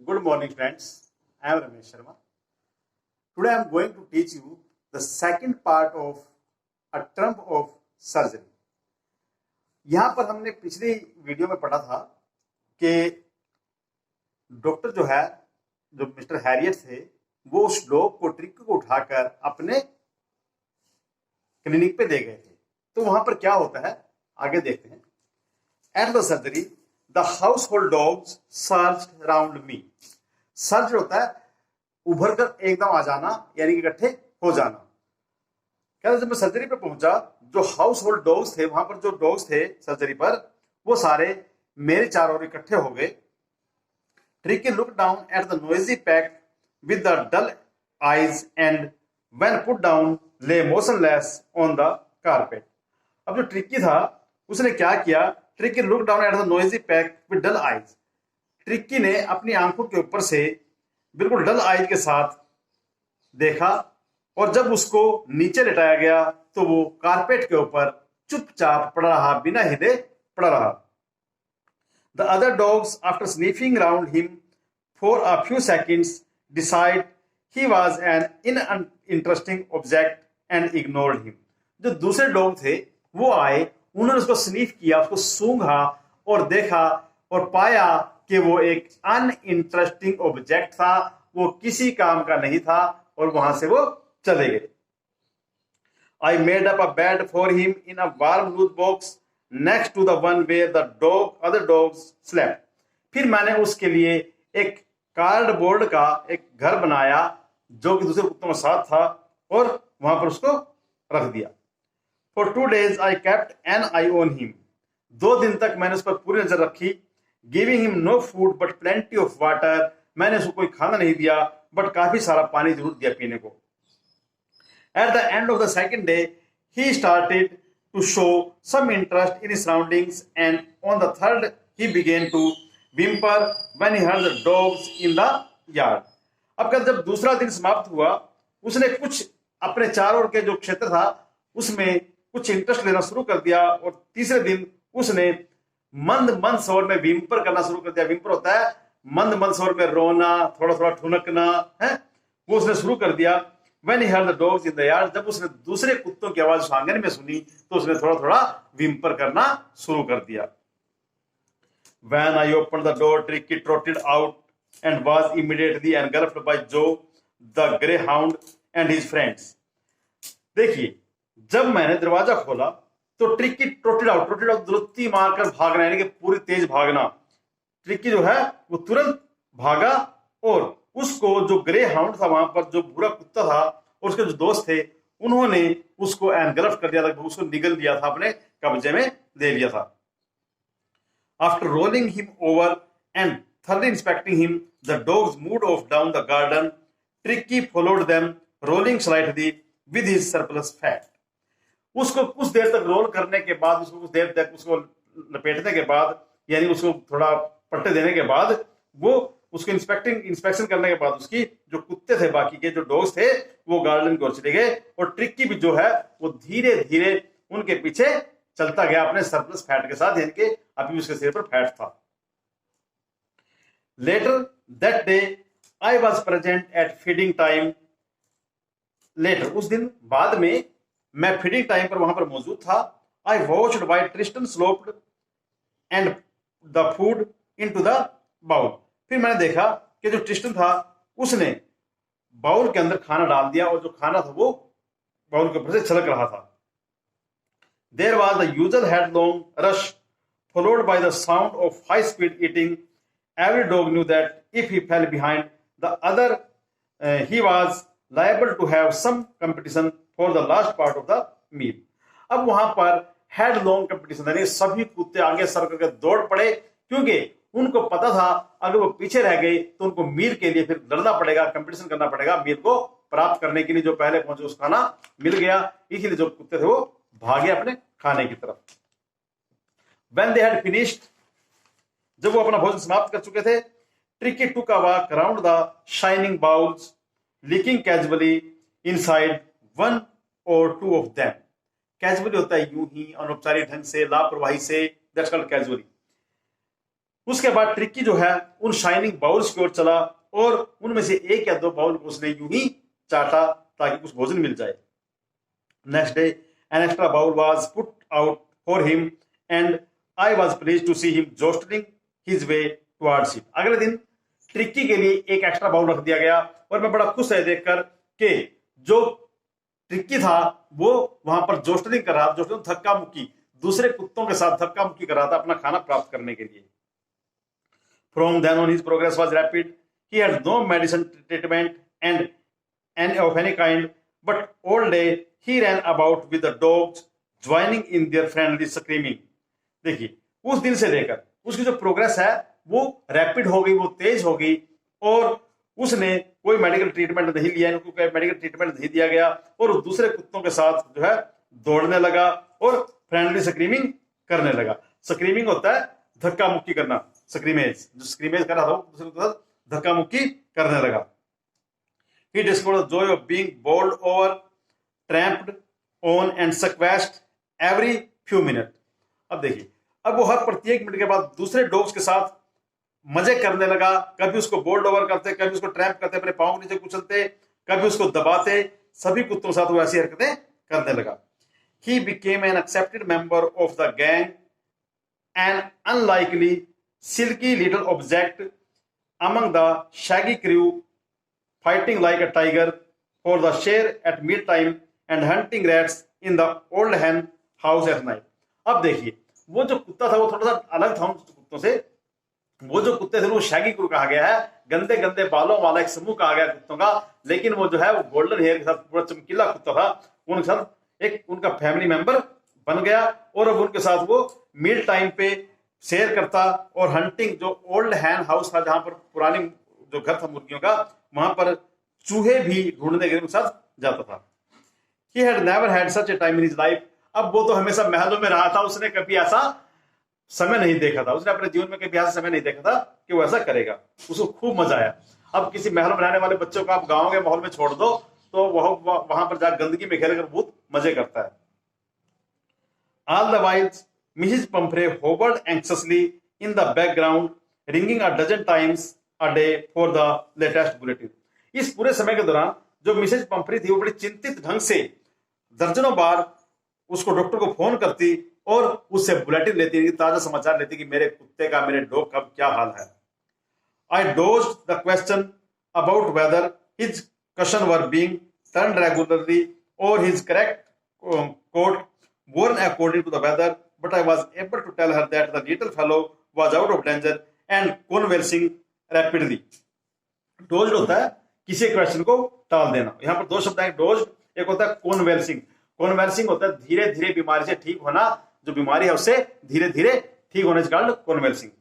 Good morning, friends. I am Ramesh Sharma. Today I am going to teach you the second part of a term of surgery. यहाँ पर हमने पिछली video में पढ़ा था कि डॉक्टर जो मिस्टर हैरियट थे, वो उस डॉग को ट्रिक को उठाकर अपने क्लिनिक पे दे गए थे। तो वहां पर क्या होता है आगे देखते हैं। At the surgery the house hold dogs searched around me. Search होता है उभर कर एकदम आ जाना, यानी कि इकट्ठे हो जाना। कहते जब मैं सर्जरी पे पहुंचा, जो हाउस होल्ड डॉग्स थे, वहां पर जो डॉग्स थे सर्जरी पर, वो सारे मेरे चारों ओर इकट्ठे हो गए। Tricky look down at the noisy pack with the dull eyes and when put down lay motionless on the carpet. अब जो ट्रिकी था उसने क्या किया, Tricky look down at the noisy pack with dull eyes. Tricky ने अपनी आंखों के ऊपर से बिल्कुल डल आईज के साथ देखा, और जब उसको नीचे लिटाया गया तो वो कारपेट के ऊपर चुपचाप पड़ा रहा, बिना हिले पड़ा रहा। The other dogs after sniffing around him for a few seconds decide he was an interesting object and ignored him. जो दूसरे डॉग थे वो आए, उन्होंने उसको स्नीफ किया, उसको सूंघा और देखा और पाया कि वो एक अनइंटरेस्टिंग ऑब्जेक्ट था, वो किसी काम का नहीं था, और वहां से वो चले गए। I made up a bed for him in a warm loose box next to the one where the other dogs slept. फिर मैंने उसके लिए एक कार्डबोर्ड का एक घर बनाया जो कि दूसरे कुत्तों के साथ था, और वहां पर उसको रख दिया। For 2 days I kept an eye on him. 2 दिन तक मैंने उस पर पूरी नजर रखी। Giving him no food but plenty of water. मैंने उसको कोई खाना नहीं दिया, बट काफी सारा पानी जरूर दिया पीने को। At the end of the second day, he started to show some interest in his surroundings, and on the third, he began to whimper when he heard the dogs in the yard. अब जब दूसरा दिन समाप्त हुआ, उसने कुछ अपने चारों ओर के जो क्षेत्र था उसमें कुछ इंटरेस्ट लेना शुरू कर दिया, और तीसरे दिन उसने मंद मंद स्वर में विम्पर करना शुरू कर दिया। विम्पर होता है मंद मंद स्वर में रोना, थोड़ा थोड़ा ठुनकना है, वो उसने शुरू कर दिया। When he heard the dogs in the yard, जब उसने दूसरे कुत्तों की आवाज उस आंगन में सुनी तो उसने थोड़ा थोड़ा विम्पर करना शुरू कर दिया। When I opened the door, Tricky trotted out and was immediately engulfed by Joe, the greyhound, and his friends. देखिए, जब मैंने दरवाजा खोला तो ट्रिकी ट्रोटेड आउट दुरुत्ती मारकर भागना, यानी कि पूरी तेज भागना। ट्रिकी जो है वो तुरंत भागा, और उसको जो ग्रे हाउंड था वहां पर, जो बुरा कुत्ता था, और उसके जो दोस्त थे, उन्होंने उसको एनगल्फ कर दिया था, उसको निगल दिया था, अपने कब्जे में ले लिया था। After rolling him over and thoroughly inspecting him, the dogs moved off down the garden. Tricky followed them, rolling slightly with his surplus fat. उसको कुछ देर तक रोल करने के बाद, उसको कुछ देर तक उसको लपेटने के बाद, यानी उसको थोड़ा पट्टे देने के बाद, वो उसको इंस्पेक्शन करने के बाद उसकी जो कुत्ते थे, बाकी के जो डॉग्स थे, वो गार्डन की ओर चले गए, और ट्रिकी भी जो है वो धीरे धीरे उनके पीछे चलता गया अपने सरप्लस फैट के साथ, यानी कि अभी उसके सिर पर फैट था। Later that day I was present at feeding time. Later उस दिन बाद में मैं फीडिंग टाइम पर वहां पर मौजूद था। I watched why Tristan slopped and the food into the bowl. फिर मैंने देखा कि जो ट्रिस्टन था उसने बाउल के अंदर खाना डाल दिया, और जो खाना था वो बाउल के ऊपर से छलक रहा था। There was the usual headlong rush followed by the sound of high speed eating. Every dog knew that if he fell behind the other he was liable to have some competition for the last part of the meal. अब वहां पर हेडलॉन्ग competition, यानी सभी कुत्ते आगे sir करके दौड़ पड़े, क्योंकि उनको पता था अगर वो पीछे रह गए तो उनको मील के लिए फिर लड़ना पड़ेगा, कंपटीशन करना पड़ेगा मील को प्राप्त करने के लिए। जो पहले पहुंचे उसका खाना मिल गया, इसीलिए जो कुत्ते थे वो भागे अपने खाने की तरफ। When they had finished, जब वो अपना भोजन समाप्त कर चुके थे, Tricky took a walk around the shining bowls, licking casually inside one or two of them. Casually होता है यूं ही, अनौपचारिक ढंग से, लापरवाही से, that's called casually. उसके बाद ट्रिक्की जो है उन शाइनिंग बाउल्स की ओर चला और उनमें से एक या दो बाउल को उसने यूं ही चाटा ताकि कुछ भोजन मिल जाए। Next day an extra bowl was put out for him and I was pleased to see him jostling his way towards it. अगले दिन ट्रिक्की के लिए एक एक्स्ट्रा बाउल रख दिया गया और मैं बड़ा खुश है देखकर कि जो ट्रिक्की था वो वहां पर जोस्टलिंग कर रहा था, जोस्टलिंग धक्का मुक्की, दूसरे कुत्तों के साथ धक्का मुक्की कर रहा था अपना खाना प्राप्त करने के लिए। From then on, his progress was rapid. He had no medicine treatment and of any kind, but all day he ran about with the dogs, joining in their friendly screaming. देखिए, उस दिन से लेकर उसकी जो प्रोग्रेस है वो rapid हो गई, वो तेज हो गई और उसने कोई मेडिकल ट्रीटमेंट नहीं लिया, इनको कोई मेडिकल ट्रीटमेंट नहीं दिया गया और दूसरे कुत्तों के साथ जो है दौड़ने लगा और फ्रेंडली स्क्रीमिंग करने लगा। स्क्रीमिंग होता है धक्का मुक्की करना, स्क्रीमेज, जो स्क्रीमेज कर रहा था दूसरे के साथ धक्का मुक्की करने लगा। He discovered the joy of being bowled over, tramped on and squashed every few minutes. अब देखिए, अब वो हर प्रत्येक मिनट के बाद दूसरे डॉग्स के साथ मजे करने लगा। कभी उसको बोल्ड ओवर करते, कभी उसको ट्रैम्प करते, अपने पांव के नीचे कुचलते, कभी उसको दबाते, सभी कुत्तों के साथ वो ऐसी हरकतें करने लगा। He became an accepted member of the gang, an unlikely, silky little object among the shaggy crew, fighting like a tiger for the share at mealtime and hunting rats in the old hen house at night. अब देखिए, वो जो कुत्ता था वो थोड़ा सा अलग था उन कुत्तों से। वो जो कुत्ते थे वो शैगी क्रू कहा गया है, गंदे गंदे बालों वाला एक समूह कहा गया कुत्तों का, लेकिन वो जो है वो गोल्डन हेयर के साथ पूरा चमकीला कुत्ता था, उनके साथ एक उनका फैमिली मेंबर बन गया और अब उनके साथ वो मील टाइम पे शेयर करता और हंटिंग, जो ओल्ड हैन हाउस था जहां पर पुरानी जो घर था मुर्गियों का, वहां पर चूहे भी ढूंढने के साथ जाता था। He had never had such a time in his life. अब वो तो हमेशा महलों में रहा था, उसने कभी ऐसा समय नहीं देखा था, उसने अपने जीवन में कभी ऐसा समय नहीं देखा था कि वो ऐसा करेगा। उसको खूब मजा आया। अब किसी महल में रहने वाले बच्चों को आप गांव के माहौल में छोड़ दो तो वहां पर जाकर गंदगी में खेलकर बहुत मजे करता है। All the while, Mrs. Pumphrey hovered anxiously in the background, ringing a dozen times a day for the latest bulletin. इस पूरे समय के दौरान जो मिसेज पंफ्री थी वो बड़ी चिंतित ढंग से दर्जनों बार उसको डॉक्टर को फोन करती और उससे बुलेटिन लेती, ताजा समाचार लेती कि मेरे कुत्ते का, मेरे डॉग का क्या हाल है। I dodged the question about whether his cushion were being turned regularly or his correct coat worn according to the weather, but I was able to tell her that the little fellow was out of danger and conversing rapidly. Dodged होता है किसी question को टाल देना। यहाँ पर दो शब्द हैं, डोज्ड, एक होता है कॉन्वेल्सिंग। कॉन्वेल्सिंग होता है धीरे धीरे बीमारी से ठीक होना, जो बीमारी है उससे धीरे धीरे ठीक होने से कारण कॉन्वेल्सिंग।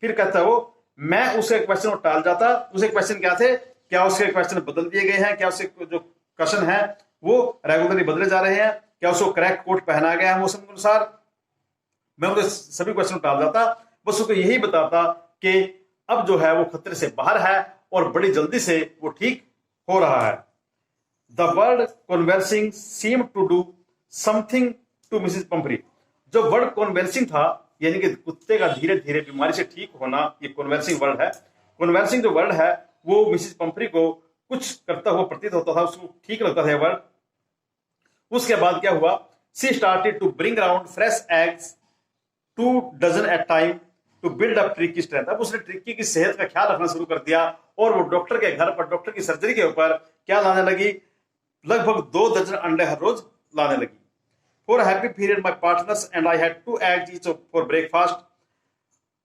फिर कहता है वो, मैं उसके क्वेश्चन को टाल जाता। उसके क्वेश्चन क्या थे, क्या उसके क्वेश्चन बदल दिए गए हैं, क्या उसके जो क्वेश्चन है वो रेगुलरली बदले जा रहे हैं, क्या उसको करेक्ट कोट पहना गया है मौसम के अनुसार। मैं उनके सभी क्वेश्चन टाल जाता, बस उसको यही बताता कि अब जो है वो खतरे से बाहर है और बड़ी जल्दी से वो ठीक हो रहा है। The word convalescing seem to do something to Mrs Pumphrey. जो वर्ड कॉन्वेल्सिंग था, यानी कि कुत्ते का धीरे धीरे बीमारी से ठीक होना, ये कॉन्वेल्सिंग वर्ड है। कॉन्वेल्सिंग जो वर्ड है वो मिसेस पंफ्री को कुछ करता हुआ प्रतीत होता था, उसको ठीक लगता था वर्ड। उसके बाद क्या हुआ, she started to bring around fresh eggs 2 dozen at time to build up Tricky strength. अब उसने ट्रिकी की सेहत का ख्याल रखना शुरू कर दिया और वो डॉक्टर के घर पर, डॉक्टर की सर्जरी के ऊपर क्या लाने लगी, लगभग 2 दर्जन अंडे हर रोज लाने लगी। For a happy period my partners and I had 2 eggs each for breakfast.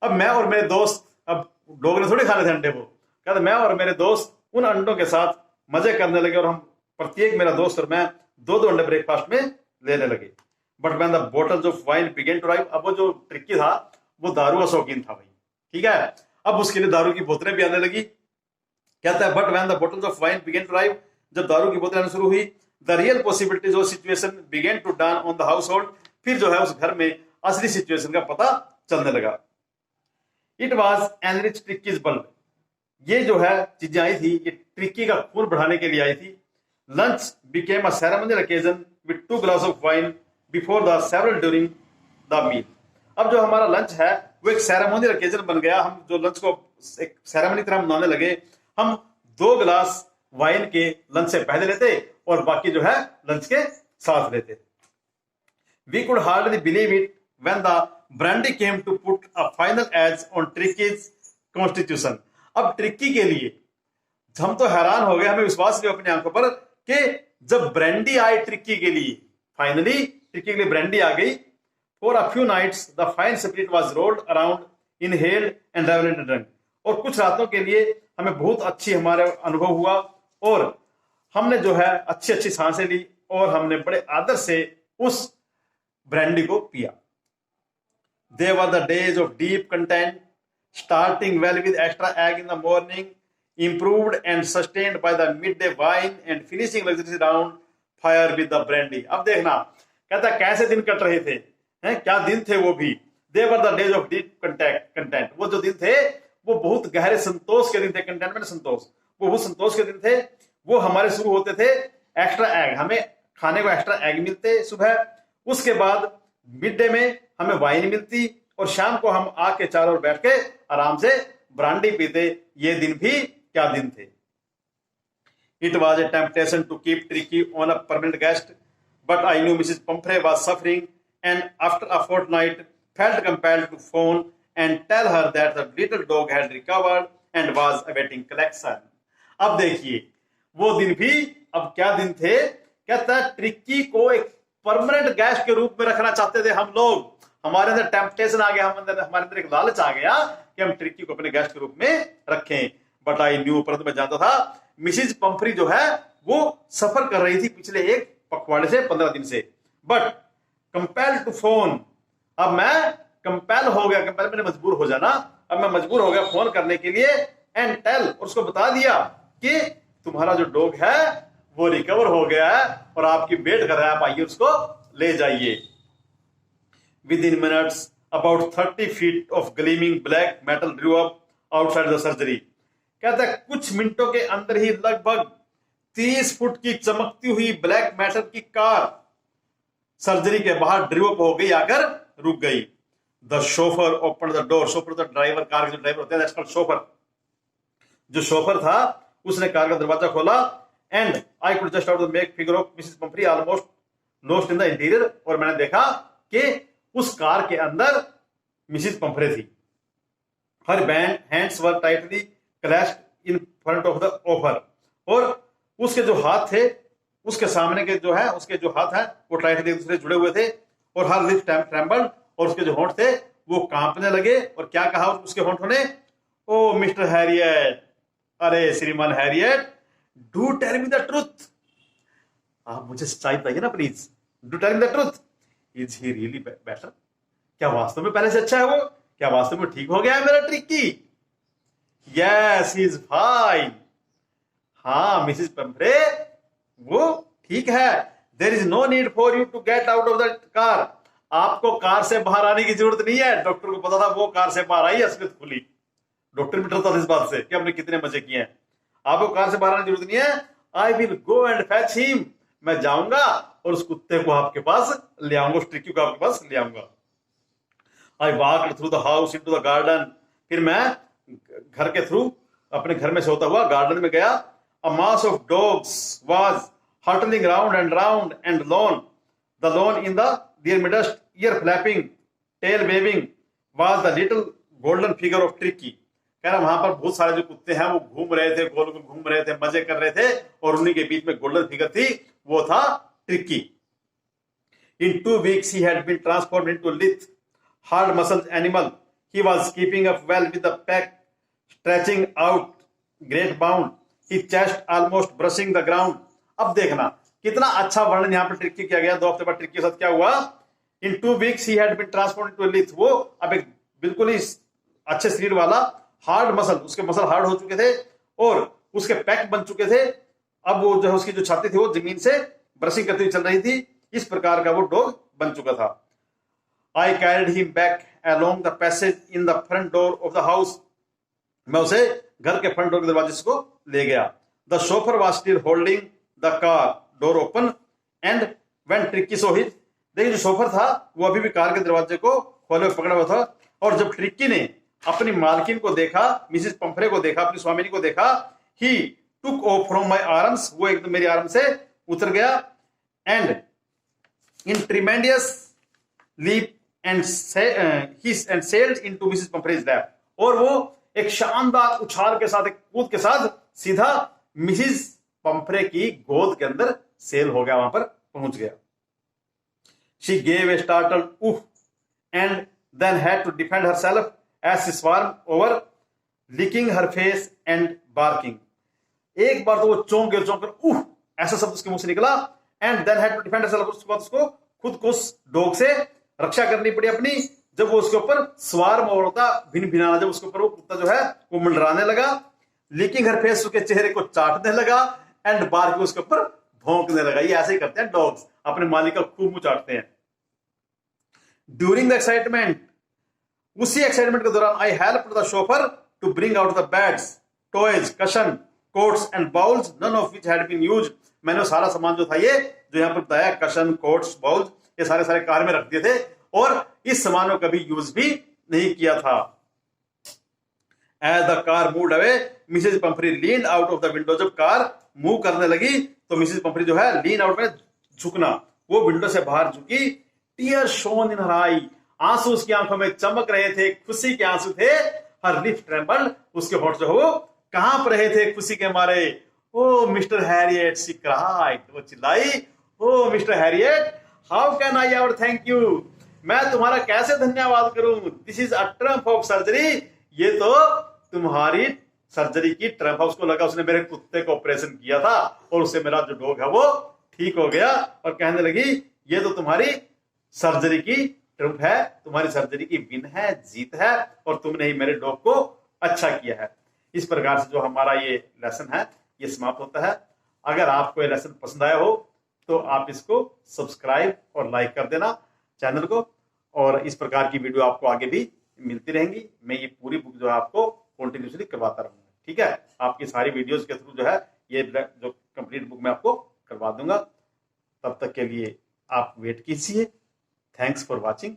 अब मैं और मेरे दोस्त, अब डॉग ने थोड़ी खाने थे अंडे, वो कहते मैं और मेरे दोस्त उन अंडों के साथ मजे करने लगे और हम प्रत्येक, मेरा दोस्त और मैं, 2-2 अंडे ब्रेकफास्ट में लेने लगे। But when the bottles of wine began to arrive, अब वो जो ट्रिकी था वो दारू का शौकीन था भाई, ठीक है। अब उसके लिए दारू की बोतलें भी आने लगी। कहता है but when the bottles of wine began to arrive, जब दारू की बोतलें आना शुरू हुई, the real possibilities of situation began to dawn on the household, फिर जो है उस घर में असली सिचुएशन का पता चलने लगा। It was enrich Tricky's bulb, ये जो है चीजें आई थी ये ट्रिकी का खून बढ़ाने के लिए आई थी। Lunch became a ceremonial occasion with 2 glass of wine before the several during the meal. अब जो हमारा लंच है वो एक सेरेमोनियल ओकेजन बन गया। हम जो लंच को एक सेरेमनी तरह मनाने लगे। हम 2 गिलास वाइन के लंच से पहले लेते और बाकी जो है लंच के साथ लेते। We could hardly believe it when the brandy came to put a final edge on Tricky's constitution. अब ट्रिक्की के लिए हम तो हैरान हो गए, हमें विश्वास नहीं अपनी आंखों पर कि जब ब्रांडी आई ट्रिक्की के लिए, फाइनली ट्रिक्की के लिए ब्रांडी आ गई। For a few nights, the fine spirit was rolled around, inhaled and reveled in drunk. और कुछ रातों के लिए हमें बहुत अच्छी हमारे अनुभव हुआ और हमने जो है अच्छी अच्छी सांसें ली और हमने बड़े आदर से उस ब्रांडी को पिया। They were the days of deep content, starting well with extra egg in the morning, improved and sustained by the midday wine and finishing luxurious round fire with the brandy. अब देखना, कहता कैसे दिन cut रहे थे, हैं क्या दिन थे वो भी। They were the days of deep content. वो जो दिन थे वो बहुत गहरे संतोष के दिन थे। कंटेंटमेंट संतोष, वो बहुत संतोष के दिन थे। वो हमारे शुरू होते थे एक्स्ट्रा एग, हमें खाने को एक्स्ट्रा एग मिलते सुबह, उसके बाद मिड डे में हमें वाइन मिलती और शाम को हम आग के चारों ओर बैठ के आराम से ब्रांडी पीते। ये दिन भी क्या दिन थे। It was a temptation to keep Tricky on a permanent guest, but I knew Mrs. Pumphrey was suffering and after a fortnight felt compelled to phone and tell her that the little dog had recovered and was awaiting collection. अब देखिए वो दिन भी अब क्या दिन थे। कहता है ट्रिक्की को एक परमानेंट गेस्ट के रूप में रखना चाहते थे हम लोग। हमारे अंदर टेम्पटेशन आ गया, हमारे अंदर एक लालच आ गया कि हम ट्रिक्की को अपने गेस्ट के रूप में रखें। बट आई न्यू, परंतु मैं जानता था मिसिज पंफरी जो है वो सफर कर रही थी पिछले एक पखवाड़े से 15 दिन से। बट कंपेल टू फोन, अब मैं कंपेल हो गया, कंपेल मैंने मजबूर हो जाना, अब मैं मजबूर हो गया फोन करने के लिए। एंड टेल, और उसको बता दिया कि तुम्हारा जो डॉग है वो रिकवर हो गया है और आपकी वेट कर रहा है, आप आइए उसको ले जाइए। With in minutes about 30 feet of gleaming black metal drew up outside the surgery. कहता है कुछ मिनटों के अंदर ही लगभग 30 फुट की चमकती हुई ब्लैक मेटल की कार सर्जरी के बाहर ड्रिव अप हो गई, आकर रुक गई। The chauffeur open the door, chauffeur तो ड्राइवर, कार के जो ड्राइवर होते हैं, शोफर, जो शोफर था उसने कार का दरवाजा खोला। And I could just out make figure of Mrs Pumphrey almost lost in the interior, और मैंने देखा कि उस कार के अंदर मिसेस पंफरे थी। Her band hands were tightly clasped in front of the offer, और उसके जो हाथ थे, उसके सामने के जो है, उसके जो हाथ हैं वो टाइटली एक दूसरे जुड़े हुए थे, और हर लिप ट्रेम्बल्ड, और उसके जो होंठ थे वो कांपने लगे। और क्या कहा उसके होंठों ने, ओ मिस्टर हैरियट, अरे श्रीमान Harriet, do tell me the truth, आप मुझे सच्चाई बताइए ना please, do tell me the truth, is he really better, क्या वास्तव में पहले से अच्छा है वो, क्या वास्तव में ठीक हो गया है मेरा Tricky? Yes he is fine, हाँ मिसेस पंफरे वो ठीक है। There is no need for you to get out of the car, आपको कार से बाहर आने की जरूरत नहीं है। डॉक्टर को पता था वो कार से बाहर आई, असलियत खुली। डॉक्टर भी डरता था इस बात से कि हमने कितने मजे किए हैं। आपको कार से बाहर आने की जरूरत नहीं है। I will go and fetch him, मैं जाऊंगा और उस कुत्ते को आपके पास ले आऊंगा, उस ट्रिक्की को आपके पास ले आऊंगा। I walked through the house into the garden, फिर मैं घर के थ्रू अपने घर में से होता हुआ गार्डन में गया। A mass of dogs was hurtling round and lawn, the lawn in the their midst, ear flapping, tail waving was the little golden figure of Tricki. कह रहा वहां पर बहुत सारे जो कुत्ते हैं वो घूम रहे थे, गोल गोल घूम रहे थे, मजे कर रहे थे, और उन्हीं के बीच में गोल्डन फिगर थी, वो था tricky. In 2 weeks he had been transformed into lithe, hard-muscled animal. He was keeping up well with the pack, stretching out great bound, his chest almost brushing the ground. अब देखना कितना अच्छा वर्णन यहाँ पर ट्रिक्की किया गया। 2 हफ्ते बाद ट्रिक्की के साथ क्या हुआ? In 2 weeks he had been transformed into a lithe. वो अब एक बिल्कुल ही अच्छे शरीर वाला, हार्ड मसल, उसके मसल हार्ड हो चुके थे और उसके पैक बन चुके थे। अब वो जो है उसकी जो छाती थी वो जमीन से ब्रशिंग करती हुई चल रही थी। इस प्रकार का वो डॉग बन चुका था। I carried him back along the passage in the front door of the house, मैं उसे घर के फ्रंट डोर के दरवाजे को ले गया। The chauffeur was still holding the car door open and when tricky so hit, देखिए जो शोफर था वो अभी भी कार के दरवाजे को खोले पकड़ा हुआ था। और जब ट्रिक्की ने अपनी मालकिन को देखा, मिसेस पंफ्रे को देखा, अपनी स्वामिनी को देखा, he took off from my arms, वो एकदम मेरी आर्म से उतर गया, and in tremendous leap and sailed into Mrs Pumphrey's lap, और वो एक शानदार उछाल के साथ, एक कूद के साथ सीधा मिसेस पंफ्रे की गोद के अंदर सेल हो गया, वहां पर पहुंच गया। She gave a startled oof and then had to defend herself as she swarmed over, licking her face and barking. एक बार तो वो चौंक कर उह ऐसा शब्द उसके मुंह से निकला, and then had to defend herself, उसके बाद उसको खुद को उस डॉग से रक्षा करनी पड़ी अपनी, जब वो उसके ऊपर स्वार्म ओवर होता, भिन भिनाना, जब उसके ऊपर वो कुत्ता जो है वो मंडराने लगा, लिकिंग हर फेस, उसके चेहरे को चाटने लगा, एंड बार के उसके ऊपर भौंकने लगा। ये ऐसे ही करते हैं डॉग्स, अपने मालिक का खूब मुंह चाटते हैं। ड्यूरिंग द एक्साइटमेंट, उसी एक्साइटमेंट के दौरान, I help the chauffeur to bring out the beds, toys, cushion, coats and bowls, none of which had been used. मैंने सारा सामान जो था, ये जो यहाँ पर बताया, कशन, कोट्स, बाउल्स, ये सारे कार में रख दिए थे, और इस सामान को कभी यूज भी नहीं किया था। As the car moved away, Mrs Pumphrey leaned out of the window. जब कार मूव करने लगी तो मिसेज पंफ्री जो है, लीन आउट में झुकना, वो विंडो से बाहर झुकी। टीयर शोन इन हर आई, आंसू उसकी आंखों में चमक रहे थे, खुशी के आंसू थे। हर लिप्स ट्रेम्बल्ड, उसके होंठ जो वो कांप रहे थे खुशी के मारे। Oh Mr Herriot, she cried, वो चिल्लाई, oh Mr Herriot, how can I ever thank you, मैं तुम्हारा कैसे धन्यवाद करूं। This is a triumph of surgery, ये तो तुम्हारी सर्जरी की ट्रम्प। उसको लगा उसने मेरे कुत्ते को ऑपरेशन किया था और उससे मेरा जो डॉग है वो ठीक हो गया, और कहने लगी ये तो तुम्हारी सर्जरी की ट्रम्प है, तुम्हारी सर्जरी की विन है, जीत है, और तुमने ही मेरे डॉग को अच्छा किया है। इस प्रकार से जो हमारा ये लेसन है ये समाप्त होता है। अगर आपको ये लेसन पसंद आया हो तो आप इसको सब्सक्राइब और लाइक कर देना चैनल को, और इस प्रकार की वीडियो आपको आगे भी मिलती रहेंगी। मैं ये पूरी बुक जो है आपको कंटिन्यूसली करवाता रहूंगा, ठीक है। आपकी सारी वीडियोस के थ्रू जो है ये जो कंप्लीट बुक मैं आपको करवा दूंगा। तब तक के लिए आप वेट कीजिए। Thanks for watching.